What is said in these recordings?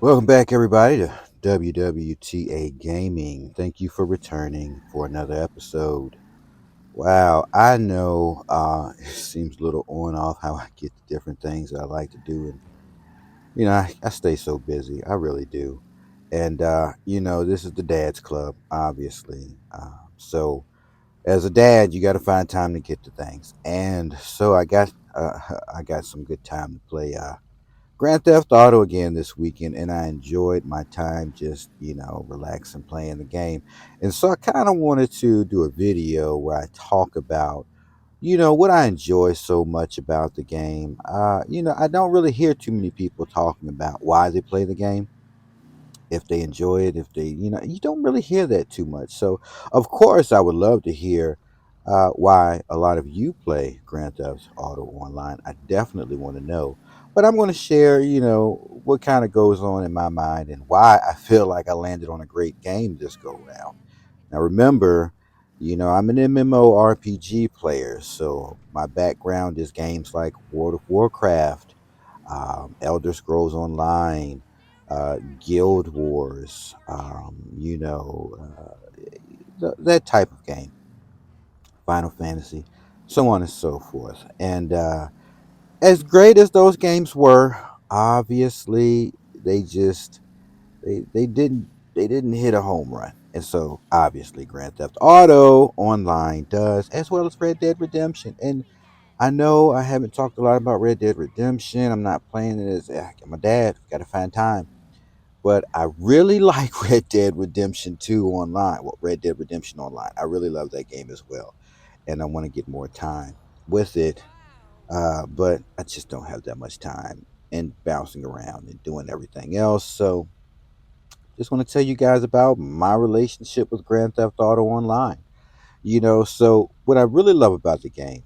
Welcome back, everybody, to WWTA Gaming. Thank you for returning for another episode. Wow, I know it seems a little on off how I get the different things that I like to do. And, I stay so busy. I really do. And, this is the Dad's Club, obviously. So, as a dad, you got to find time to get to things. And so I got some good time to play Grand Theft Auto again this weekend, and I enjoyed my time just, relaxing playing the game. And so I kind of wanted to do a video where I talk about, what I enjoy so much about the game. I don't really hear too many people talking about why they play the game, if they enjoy it, if they, you don't really hear that too much. So, of course, I would love to hear why a lot of you play Grand Theft Auto online. I definitely want to know. But I'm going to share, what kind of goes on in my mind and why I feel like I landed on a great game this go round. Now, remember, I'm an MMORPG player, so my background is games like World of Warcraft, Elder Scrolls Online, Guild Wars, that type of game, Final Fantasy, so on and so forth. And as great as those games were, obviously they didn't hit a home run. And so obviously Grand Theft Auto Online does, as well as Red Dead Redemption. And I know I haven't talked a lot about Red Dead Redemption. I'm not playing it as my dad. Got to find time. But I really like Red Dead Redemption 2 online. Well, Red Dead Redemption Online. I really love that game as well. And I want to get more time with it. But I just don't have that much time and bouncing around and doing everything else. So just want to tell you guys about my relationship with Grand Theft Auto Online. So what I really love about the game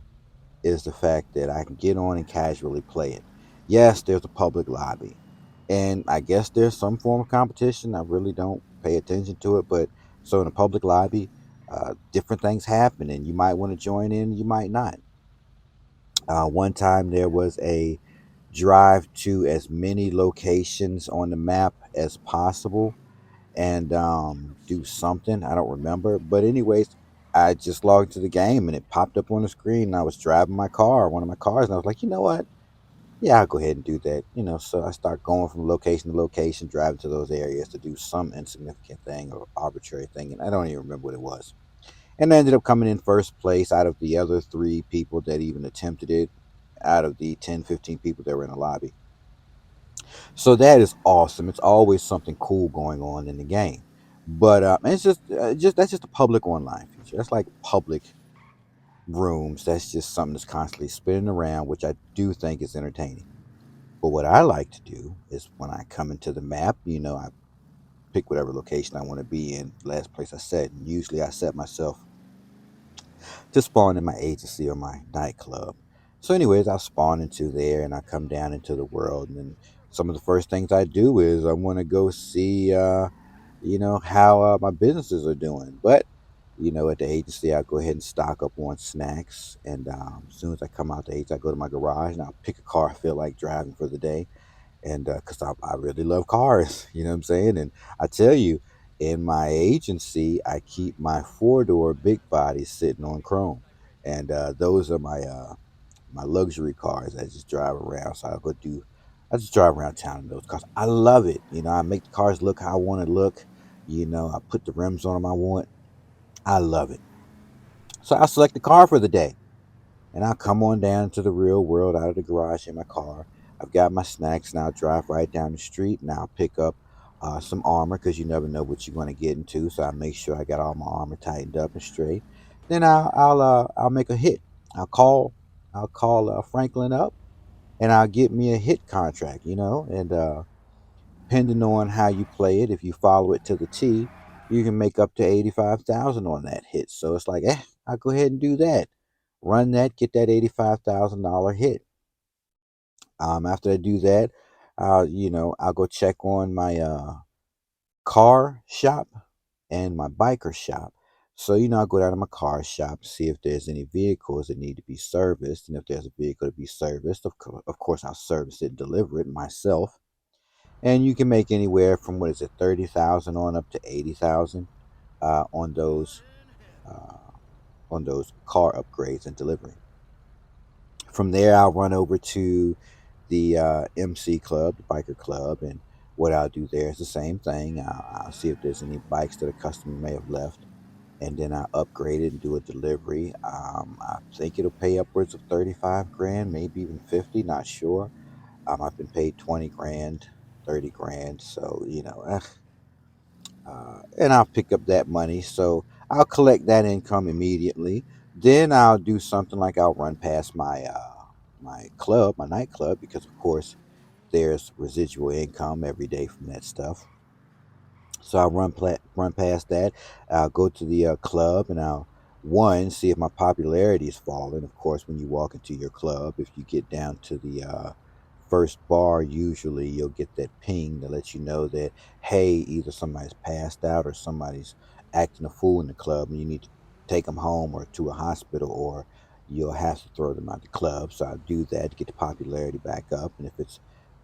is the fact that I can get on and casually play it. Yes, there's a public lobby, and I guess there's some form of competition. I really don't pay attention to it, but so in a public lobby, different things happen, and you might want to join in, you might not. One time there was a drive to as many locations on the map as possible and do something. I don't remember. But anyways, I just logged into the game and it popped up on the screen. And I was driving my car, one of my cars, and I was like, you know what? Yeah, I'll go ahead and do that. So I start going from location to location, driving to those areas to do some insignificant thing or arbitrary thing, and I don't even remember what it was. And I ended up coming in first place out of the other three people that even attempted it, out of the 10, 15 people that were in the lobby. So that is awesome. It's always something cool going on in the game. But it's just that's just a public online feature. That's like public rooms. That's just something that's constantly spinning around, which I do think is entertaining. But what I like to do is when I come into the map, I pick whatever location I want to be in. Last place I set, and usually I set myself to spawn in my agency or my nightclub. So, anyways, I spawn into there and I come down into the world. And then some of the first things I do is I want to go see, how my businesses are doing. But, at the agency, I go ahead and stock up on snacks. And as soon as I come out the agency, I go to my garage and I'll pick a car I feel like driving for the day and because I really love cars, you know what I'm saying? And I tell you, in my agency, I keep my four-door big bodies sitting on chrome, and those are my luxury cars. I just drive around, so I just drive around town in those cars. I love it. I make the cars look how I want to look. I put the rims on them I want. I love it. So I select the car for the day and I'll come on down to the real world out of the garage in my car. I've got my snacks and I'll drive right down the street and I'll pick up some armor because you never know what you're going to get into. So I make sure I got all my armor tightened up and straight. Then I'll make a hit. I'll call I'll call Franklin up and I'll get me a hit contract. And depending on how you play it, if you follow it to the T, you can make up to 85,000 on that hit. So it's like, I'll go ahead and do that. Run that, get that $85,000 hit. After I do that, I'll go check on my car shop and my biker shop. So, I'll go down to my car shop, see if there's any vehicles that need to be serviced. And if there's a vehicle to be serviced, of course, I'll service it, deliver it myself. and you can make anywhere from what is it, 30,000 on up to 80,000 on uh, those car upgrades and delivery. From there, I'll run over to the MC Club, the biker club, and what I'll do there is the same thing. I'll see if there's any bikes that a customer may have left, and then I upgrade it and do a delivery. I think it'll pay upwards of 35 grand, maybe even 50, not sure. I've been paid 20 grand, 30 grand, so and I'll pick up that money. So I'll collect that income immediately. Then I'll do something like I'll run past my club, my nightclub, because of course there's residual income every day from that stuff. So I'll run past that. I'll go to the club and I'll one see if my popularity is falling. Of course, when you walk into your club, if you get down to the first bar, usually you'll get that ping to let you know that hey, either somebody's passed out or somebody's acting a fool in the club, and you need to take them home or to a hospital, or you'll have to throw them out the club. So I'll do that to get the popularity back up, and if it's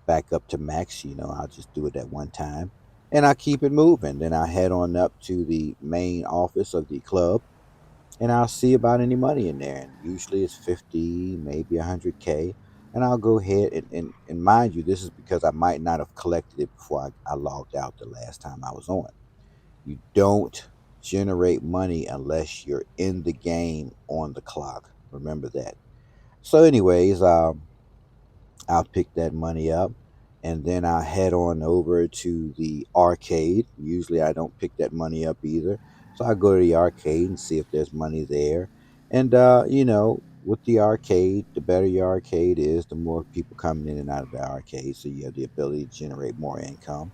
back up to max, I'll just do it at one time and I keep it moving. Then I head on up to the main office of the club and I'll see about any money in there. And usually it's 50, maybe 100K. And I'll go ahead and mind you, this is because I might not have collected it before I logged out the last time I was on. You don't generate money unless you're in the game on the clock. Remember that. So, anyways, I'll pick that money up and then I'll head on over to the arcade. Usually I don't pick that money up either. So I go to the arcade and see if there's money there. And, with the arcade, the better your arcade is, the more people coming in and out of the arcade. So you have the ability to generate more income.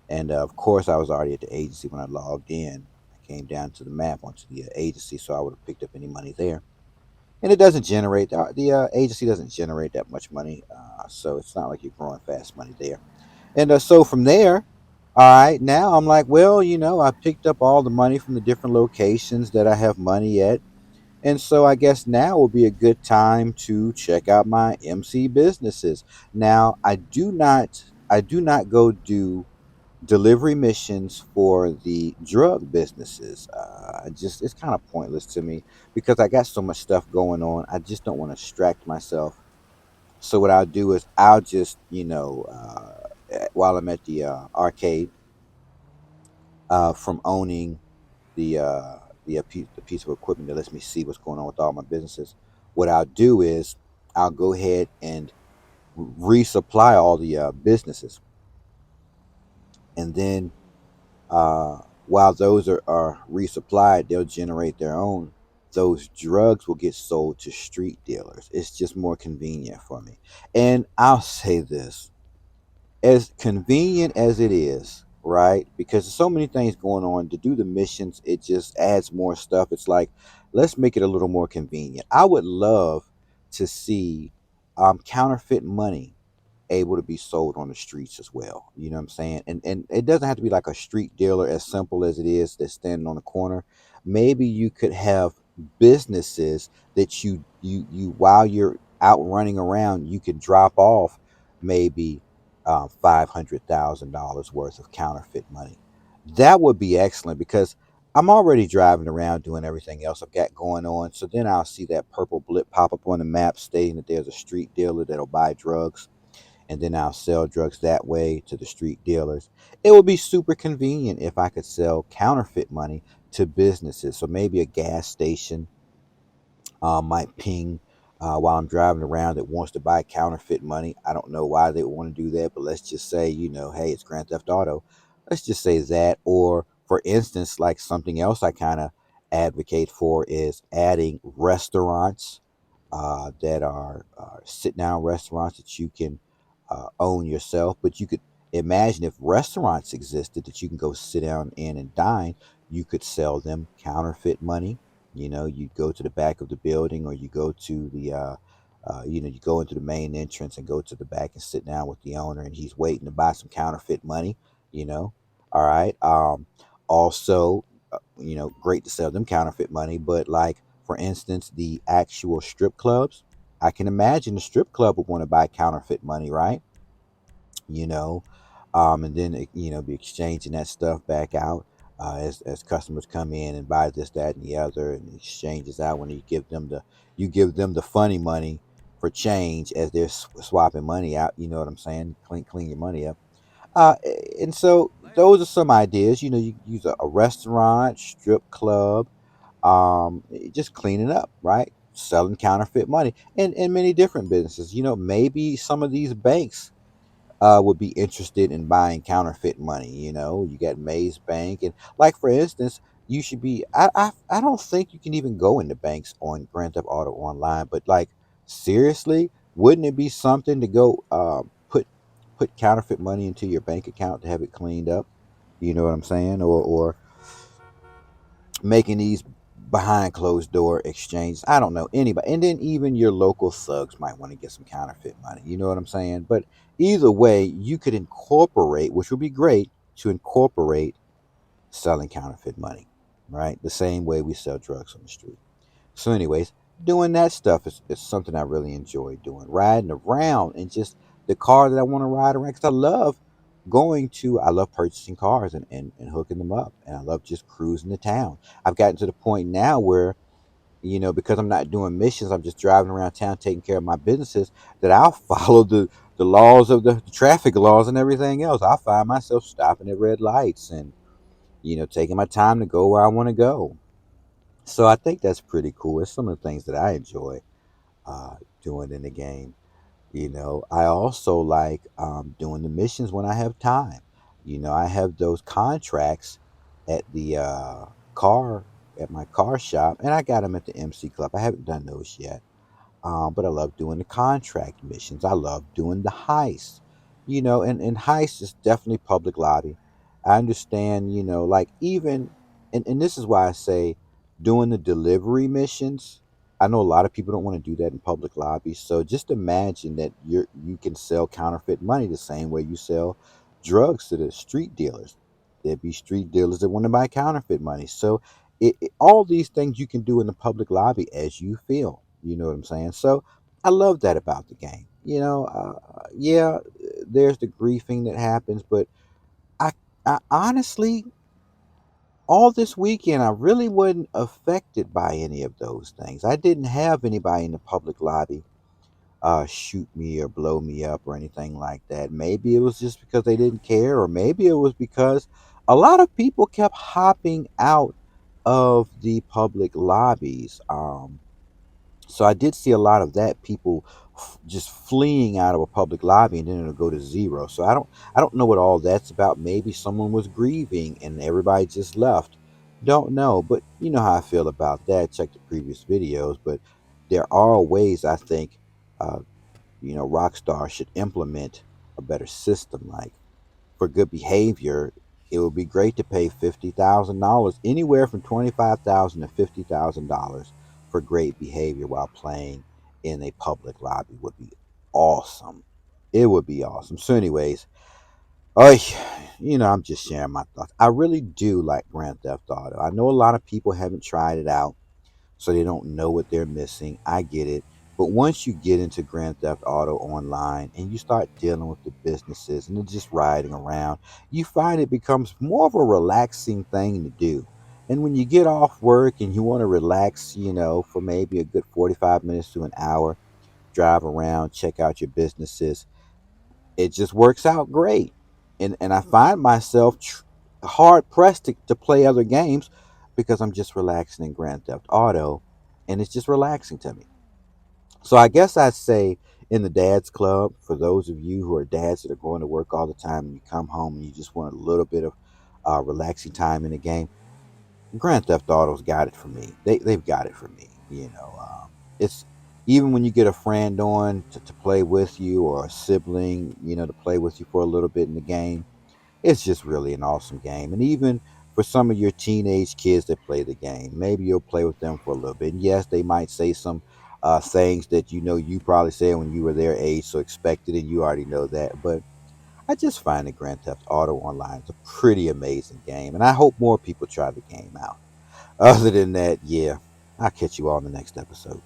And of course, I was already at the agency when I logged in. I came down to the map onto the agency, so I would have picked up any money there and it doesn't generate the agency doesn't generate that much money, so it's not like you're growing fast money there. And so from there, all right, now I'm like, well, I picked up all the money from the different locations that I have money at, and so I guess now will be a good time to check out my MC businesses. Now I do not go do delivery missions for the drug businesses. Just it's kind of pointless to me because I got so much stuff going on. I just don't want to distract myself. So what I'll do is I'll just while I'm at the arcade from owning the piece of equipment that lets me see what's going on with all my businesses. What I'll do is I'll go ahead and resupply all the businesses, and then while those are resupplied, they'll generate their own. Those drugs will get sold to street dealers. It's just more convenient for me. And I'll say this, as convenient as it is, right? Because there's so many things going on to do the missions, it just adds more stuff. It's like, let's make it a little more convenient. I would love to see counterfeit money able to be sold on the streets as well. You know what I'm saying? And it doesn't have to be like a street dealer as simple as it is that's standing on the corner. Maybe you could have businesses that you while you're out running around, you could drop off maybe $500,000 worth of counterfeit money. That would be excellent because I'm already driving around doing everything else I've got going on. So then I'll see that purple blip pop up on the map stating that there's a street dealer that'll buy drugs, and then I'll sell drugs that way to the street dealers. It would be super convenient if I could sell counterfeit money to businesses. So maybe a gas station might ping while I'm driving around that wants to buy counterfeit money. I don't know why they would want to do that, but let's just say, hey, it's Grand Theft Auto. Let's just say that. Or, for instance, like something else I kind of advocate for is adding restaurants that are sit down restaurants that you can own yourself. But you could imagine if restaurants existed that you can go sit down in and dine, you could sell them counterfeit money. You go to the back of the building, or you go to you go into the main entrance and go to the back and sit down with the owner, and he's waiting to buy some counterfeit money. You know, all right. Also, great to sell them counterfeit money, but like for instance, the actual strip clubs, I can imagine the strip club would want to buy counterfeit money, right? You know, And then be exchanging that stuff back out as customers come in and buy this, that, and the other, and exchanges out when you give them the funny money for change as they're swapping money out. You know what I'm saying? Clean your money up. And so those are some ideas. You can use a restaurant, strip club, just cleaning up, right? Selling counterfeit money, and many different businesses. Maybe some of these banks would be interested in buying counterfeit money. You got Maze Bank, and like for instance, you should be. I don't think you can even go into banks on Grand Theft Auto Online, but like seriously, wouldn't it be something to go put counterfeit money into your bank account to have it cleaned up? You know what I'm saying? Or making these behind closed door exchanges. I don't know anybody. And then even your local thugs might want to get some counterfeit money. You know what I'm saying? But either way, you could incorporate, which would be great to incorporate selling counterfeit money, right? The same way we sell drugs on the street. So, anyways, doing that stuff is something I really enjoy doing. Riding around and just the car that I want to ride around because I love purchasing cars and hooking them up. And I love just cruising the town. I've gotten to the point now where, because I'm not doing missions, I'm just driving around town taking care of my businesses, that I'll follow the laws of the traffic laws and everything else. I find myself stopping at red lights and, taking my time to go where I want to go. So I think that's pretty cool. It's some of the things that I enjoy doing in the game. I also like doing the missions when I have time. I have those contracts at the car at my car shop, and I got them at the MC Club. I haven't done those yet. But I love doing the contract missions. I love doing the heist. And heist is definitely public lobby. I understand, like even and this is why I say doing the delivery missions. I know a lot of people don't want to do that in public lobby. So just imagine that you can sell counterfeit money the same way you sell drugs to the street dealers. There'd be street dealers that want to buy counterfeit money. So all these things you can do in the public lobby as you feel. You know what I'm saying? So I love that about the game. Yeah, there's the griefing that happens, but I, I honestly, all this weekend, I really wasn't affected by any of those things. I didn't have anybody in the public lobby shoot me or blow me up or anything like that. Maybe it was just because they didn't care, or maybe it was because a lot of people kept hopping out of the public lobbies. So I did see a lot of that, people just fleeing out of a public lobby and then it'll go to zero. So I don't know what all that's about. Maybe someone was grieving and everybody just left. Don't know, but you know how I feel about that. Check the previous videos, but there are ways I think uh, Rockstar should implement a better system. Like for good behavior, it would be great to pay $50,000, anywhere from 25,000 to $50,000 for great behavior while playing in a public lobby would be awesome. It would be awesome. So, anyways, oh, I'm just sharing my thoughts. I really do like Grand Theft Auto. I know a lot of people haven't tried it out, so they don't know what they're missing. I get it. But once you get into Grand Theft Auto Online and you start dealing with the businesses and just riding around, you find it becomes more of a relaxing thing to do. And when you get off work and you want to relax, for maybe a good 45 minutes to an hour, drive around, check out your businesses, it just works out great. And I find myself hard pressed to play other games because I'm just relaxing in Grand Theft Auto, and it's just relaxing to me. So I guess I'd say in the Dad's Club, for those of you who are dads that are going to work all the time and you come home and you just want a little bit of relaxing time in the game, Grand Theft Auto's got it for me. They've got it for me. It's even when you get a friend on to play with you or a sibling, to play with you for a little bit in the game. It's just really an awesome game. And even for some of your teenage kids that play the game, maybe you'll play with them for a little bit. And yes, they might say some things that you probably said when you were their age, so expected, and you already know that. But I just find that Grand Theft Auto Online is a pretty amazing game, and I hope more people try the game out. Other than that, yeah, I'll catch you all in the next episode.